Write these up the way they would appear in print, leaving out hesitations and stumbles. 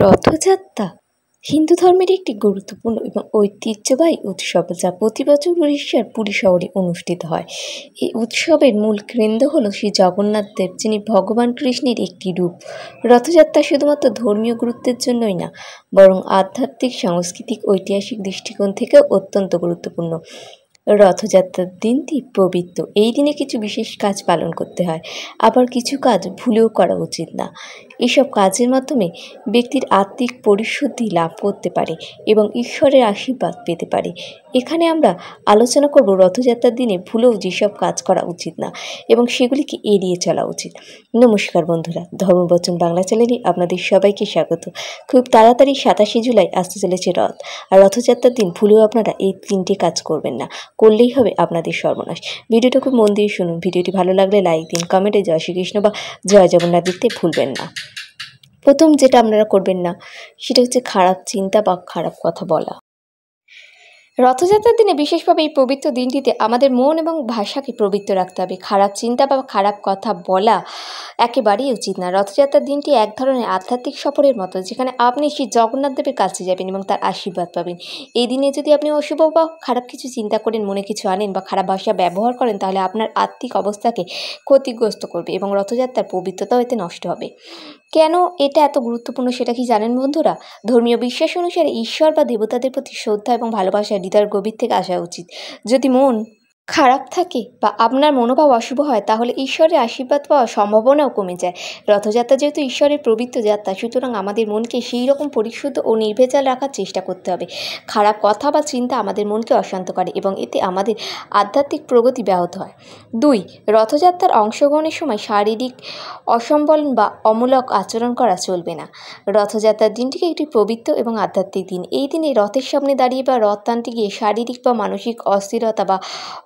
রথযাত্রা হিন্দু ধর্মের একটি গুরুত্বপূর্ণ এবং ঐতিহ্যবাহী উৎসব যা প্রতি বছর উড়িষ্যার পুরী শহরে অনুষ্ঠিত হয়। এই উৎসবের মূল কেন্দ্র হল শ্রী জগন্নাথ দেব, যিনি ভগবান কৃষ্ণের একটি রূপ। রথযাত্রা শুধুমাত্র ধর্মীয় গুরুত্বের জন্যই না, বরং আধ্যাত্মিক, সাংস্কৃতিক, ঐতিহাসিক দৃষ্টিকোণ থেকেও অত্যন্ত গুরুত্বপূর্ণ। রথযাত্রার দিনটি পবিত্র। এই দিনে কিছু বিশেষ কাজ পালন করতে হয়, আবার কিছু কাজ ভুলেও করা উচিত না। এসব কাজের মাধ্যমে ব্যক্তির আত্মিক পরিশুদ্ধি লাভ করতে পারে এবং ঈশ্বরের আশীর্বাদ পেতে পারে। এখানে আমরা আলোচনা করব রথযাত্রার দিনে ভুলেও যেসব কাজ করা উচিত না এবং সেগুলিকে এড়িয়ে চলা উচিত। নমস্কার বন্ধুরা, ধর্মবচন বাংলা চ্যানেলে আপনাদের সবাইকে স্বাগত। খুব তাড়াতাড়ি 27শে জুলাই আসতে চলেছে রথ, আর রথযাত্রার দিন ভুলেও আপনারা এই 3টে কাজ করবেন না, করলেই হবে আপনাদের সর্বনাশ। ভিডিওটা খুব মন দিয়ে শুনুন। ভিডিওটি ভালো লাগলে লাইক দিন, কমেন্টে জয় শ্রীকৃষ্ণ বা জয় জগন্নাথ লিখতে ভুলবেন না। প্রথম যেটা আপনারা করবেন না সেটা হচ্ছে খারাপ চিন্তা বা খারাপ কথা বলা। রথযাত্রার দিনে বিশেষভাবে এই পবিত্র দিনটিতে আমাদের মন এবং ভাষাকে পবিত্র রাখতে হবে। খারাপ চিন্তা বা খারাপ কথা বলা একেবারেই উচিত না। রথযাত্রার দিনটি এক ধরনের আধ্যাত্মিক সফরের মতো, যেখানে আপনি শ্রী জগন্নাথ দেবের কাছে যাবেন এবং তার আশীর্বাদ পাবেন। এই দিনে যদি আপনি অশুভ বা খারাপ কিছু চিন্তা করেন, মনে কিছু আনেন বা খারাপ ভাষা ব্যবহার করেন, তাহলে আপনার আত্মিক অবস্থাকে ক্ষতিগ্রস্ত করবে এবং রথযাত্রার পবিত্রতাও এতে নষ্ট হবে। কেন এটা এত গুরুত্বপূর্ণ সেটা কি জানেন বন্ধুরা? ধর্মীয় বিশ্বাস অনুসারে ঈশ্বর বা দেবতাদের প্রতি শ্রদ্ধা এবং ভালোবাসা হৃদয়ের গভীর থেকে আসা উচিত। যদি মন খারাপ থাকে বা আপনার মনোভাব অশুভ হয়, তাহলে ঈশ্বরের আশীর্বাদ পাওয়ার সম্ভাবনাও কমে যায়। রথযাত্রা যেহেতু ঈশ্বরের পবিত্র যাত্রা, সুতরাং আমাদের মনকে সেই রকম পরিশুদ্ধ ও নির্ভেজাল রাখার চেষ্টা করতে হবে। খারাপ কথা বা চিন্তা আমাদের মনকে অশান্ত করে এবং এতে আমাদের আধ্যাত্মিক প্রগতি ব্যাহত হয়। 2. রথযাত্রার অংশগ্রহণের সময় শারীরিক অসম্বল বা অমূলক আচরণ করা চলবে না। রথযাত্রার দিনটিকে একটি পবিত্র এবং আধ্যাত্মিক দিন। এই দিনে রথের সামনে দাঁড়িয়ে বা রথ টানতে গিয়ে শারীরিক বা মানসিক অস্থিরতা বা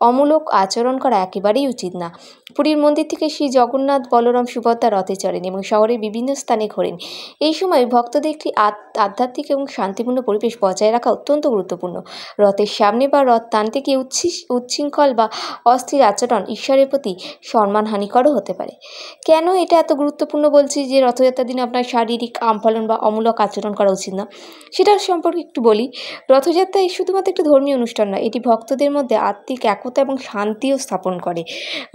অমূলক আচরণ করা একেবারেই উচিত না। পুরীর মন্দির থেকে শ্রী জগন্নাথ, বলরাম, সুভদ্রা রথে চড়েন এবং শহরের বিভিন্ন স্থানে ঘোরেন। এই সময় ভক্তদের একটি আধ্যাত্মিক এবং শান্তিপূর্ণ পরিবেশ বজায় রাখা অত্যন্ত গুরুত্বপূর্ণ। রথের সামনে বা রথ টানতে গিয়ে উচ্ছৃঙ্খল বা অস্থির আচরণ ঈশ্বরের প্রতি সম্মানহানিকরও হতে পারে। কেন এটা এত গুরুত্বপূর্ণ বলছি যে রথযাত্রার দিনে আপনার শারীরিক আমপালন বা অমূলক আচরণ করা উচিত না, সেটা সম্পর্কে একটু বলি। রথযাত্রা শুধুমাত্র একটি ধর্মীয় অনুষ্ঠান নয়, এটি ভক্তদের মধ্যে আত্মিক একতা এবং শান্তিও স্থাপন করে।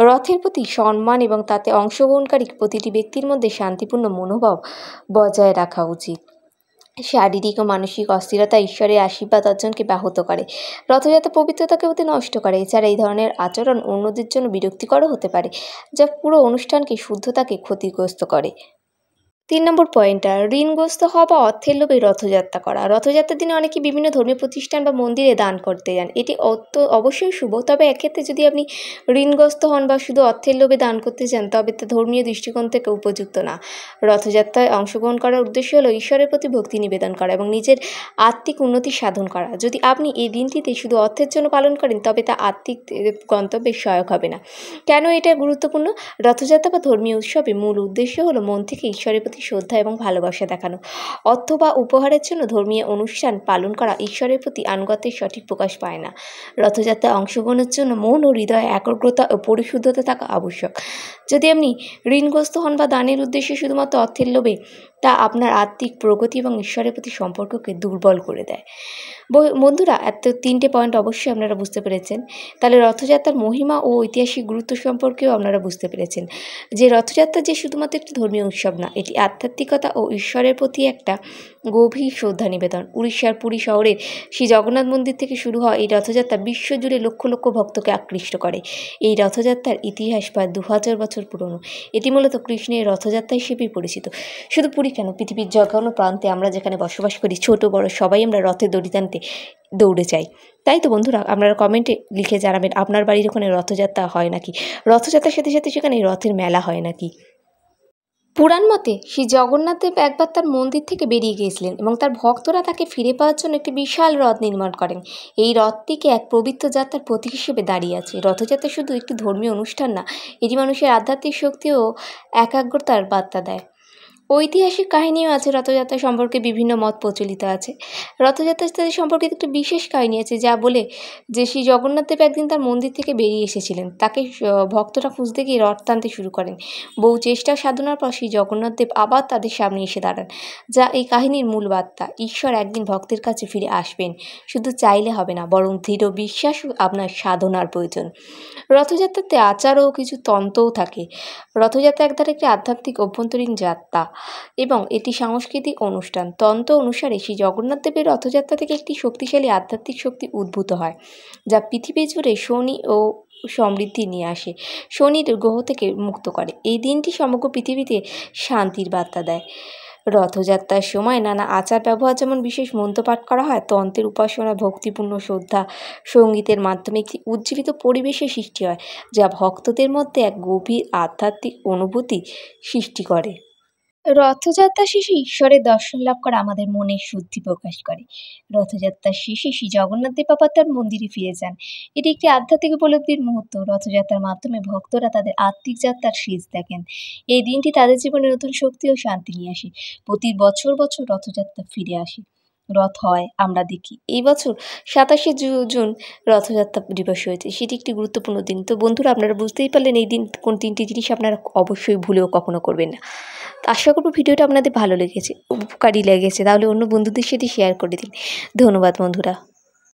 রথের প্রতি সম্মান এবং তাতে অংশগ্রহণকারী প্রতিটি ব্যক্তির মধ্যে শান্তিপূর্ণ মনোভাব বজায় রাখা উচিত। শারীরিক ও মানসিক অস্থিরতা ঈশ্বরের আশীর্বাদ অর্জনকে ব্যাহত করে। রথযাত্রা পবিত্রতাকে অতি নষ্ট করে। এছাড়া এই ধরনের আচরণ অন্যদের জন্য বিরক্তিকরও হতে পারে, যা পুরো অনুষ্ঠানকে শুদ্ধতাকে ক্ষতিগ্রস্ত করে। 3 নম্বর পয়েন্টটা, ঋণগ্রস্ত হওয়া বা অর্থের লোভে রথযাত্রা করা। রথযাত্রার দিনে অনেকে বিভিন্ন ধর্মীয় প্রতিষ্ঠান বা মন্দিরে দান করতে যান। এটি অবশ্যই শুভ, তবে এক্ষেত্রে যদি আপনি ঋণগ্রস্ত হন বা শুধু অর্থের লোভে দান করতে চান, তবে তা ধর্মীয় দৃষ্টিকোণ থেকে উপযুক্ত না। রথযাত্রায় অংশগ্রহণ করার উদ্দেশ্য হলো ঈশ্বরের প্রতি ভক্তি নিবেদন করা এবং নিজের আত্মিক উন্নতি সাধন করা। যদি আপনি এই দিনটিতে শুধু অর্থের জন্য পালন করেন, তবে তা আত্মিক গন্তব্যে সহায়ক হবে না। কেন এটা গুরুত্বপূর্ণ? রথযাত্রা বা ধর্মীয় উৎসবে মূল উদ্দেশ্য হলো মন থেকে ঈশ্বরের প্রতি শ্রদ্ধা এবং ভালোবাসা দেখানো। অর্থ বা উপহারের জন্য ধর্মীয় অনুষ্ঠান পালন করা ঈশ্বরের প্রতি আনুগত্যের সঠিক প্রকাশ পায় না। রথযাত্রায় অংশগ্রহণের জন্য মন ও হৃদয়ে একাগ্রতা ও পরিশুদ্ধতা থাকা আবশ্যক। যদি আপনি ঋণগ্রস্ত হন বা দানের উদ্দেশ্যে শুধুমাত্র অর্থের লোভে, তা আপনার আত্মিক প্রগতি এবং ঈশ্বরের প্রতি সম্পর্ককে দুর্বল করে দেয়। বন্ধুরা, এত 3টে পয়েন্ট অবশ্যই আপনারা বুঝতে পেরেছেন। তাহলে রথযাত্রার মহিমা ও ঐতিহাসিক গুরুত্ব সম্পর্কেও আপনারা বুঝতে পেরেছেন যে রথযাত্রা যে শুধুমাত্র একটি ধর্মীয় উৎসব না, এটি আধ্যাত্মিকতা ও ঈশ্বরের প্রতি একটা গভীর শ্রদ্ধা নিবেদন। উড়িষ্যার পুরী শহরের শ্রী জগন্নাথ মন্দির থেকে শুরু হওয়া এই রথযাত্রা বিশ্বজুড়ে লক্ষ লক্ষ ভক্তকে আকৃষ্ট করে। এই রথযাত্রার ইতিহাস প্রায় 2000 বছর পুরনো। এটি মূলত কৃষ্ণের রথযাত্রা হিসেবেই পরিচিত। শুধু পুরী কেন, পৃথিবীর যে কোনো প্রান্তে আমরা যেখানে বসবাস করি, ছোট বড় সবাই আমরা রথের দড়ি টানতে দৌড়ে যাই। তাই তো বন্ধুরা, আপনারা কমেন্টে লিখে জানাবেন আপনার বাড়ির ওখানে রথযাত্রা হয় নাকি, রথযাত্রার সাথে সাথে সেখানে রথের মেলা হয় নাকি। পুরাণ মতে শ্রী জগন্নাথ দেব একবার তার মন্দির থেকে বেরিয়ে গিয়েছিলেন এবং তার ভক্তরা তাকে ফিরে পাওয়ার জন্য একটি বিশাল রথ নির্মাণ করেন। এই রথটিকে এক পবিত্র যাত্রার প্রতীক হিসেবে দাঁড়িয়ে আছে। রথযাত্রা শুধু একটি ধর্মীয় অনুষ্ঠান না, এটি মানুষের আধ্যাত্মিক শক্তি ও একাগ্রতার বার্তা দেয়। ঐতিহাসিক কাহিনীও আছে রথযাত্রা সম্পর্কে, বিভিন্ন মত প্রচলিত আছে। রথযাত্রা ইত্যাদি সম্পর্কিত একটা বিশেষ কাহিনী আছে যা বলে যে শ্রী জগন্নাথদেব একদিন তার মন্দির থেকে বেরিয়ে এসেছিলেন। তাকে ভক্তরা খুঁজতে গিয়ে রথ টানতে শুরু করেন। বহু চেষ্টা সাধনার পর শ্রী জগন্নাথদেব আবার তাদের সামনে এসে দাঁড়ান, যা এই কাহিনীর মূল বার্তা। ঈশ্বর একদিন ভক্তের কাছে ফিরে আসবেন, শুধু চাইলে হবে না, বরং দৃঢ় বিশ্বাস ও আপনার সাধনার প্রয়োজন। রথযাত্রাতে আচার ও কিছু তন্ত্রও থাকে। রথযাত্রা একটি আধ্যাত্মিক অভ্যন্তরীণ যাত্রা এবং এটি সাংস্কৃতিক অনুষ্ঠান। তন্ত্র অনুসারে শ্রী জগন্নাথদেবের রথযাত্রা থেকে একটি শক্তিশালী আধ্যাত্মিক শক্তি উদ্ভূত হয়, যা পৃথিবী জুড়ে শনি ও সমৃদ্ধি নিয়ে আসে, শনির গ্রহ থেকে মুক্ত করে। এই দিনটি সমগ্র পৃথিবীতে শান্তির বার্তা দেয়। রথযাত্রার সময় নানা আচার ব্যবহার, যেমন বিশেষ মন্ত্র পাঠ করা হয়, তন্ত্রের উপাসনা, ভক্তিপূর্ণ শ্রদ্ধা, সঙ্গীতের মাধ্যমে একটি উজ্জীবিত পরিবেশের সৃষ্টি হয়, যা ভক্তদের মধ্যে এক গভীর আধ্যাত্মিক অনুভূতি সৃষ্টি করে। রথযাত্রা শেষে ঈশ্বরের দর্শন লাভ করা আমাদের মনের শুদ্ধি প্রকাশ করে। রথযাত্রার শেষে শ্রী জগন্নাথদেব আবার তার মন্দিরে ফিরে যান। এটি একটি আধ্যাত্মিক উপলব্ধির মুহূর্ত। রথযাত্রার মাধ্যমে ভক্তরা তাদের আত্মিক যাত্রার শেষ দেখেন। এই দিনটি তাদের জীবনে নতুন শক্তি ও শান্তি নিয়ে আসে। প্রতি বছর রথযাত্রা ফিরে আসে, রথ হয়, আমরা দেখি। এই বছর 27শে জুন রথযাত্রা দিবস হয়েছে। সেটি একটি গুরুত্বপূর্ণ দিন। তো বন্ধুরা, আপনারা বুঝতেই পারলেন এই দিন কোন 3টি জিনিস আপনারা অবশ্যই ভুলেও কখনো করবেন না। আশা করব ভিডিওটা আপনাদের ভালো লেগেছে, উপকারী লেগেছে। তাহলে অন্য বন্ধুদের সাথে শেয়ার করে দিন। ধন্যবাদ বন্ধুরা।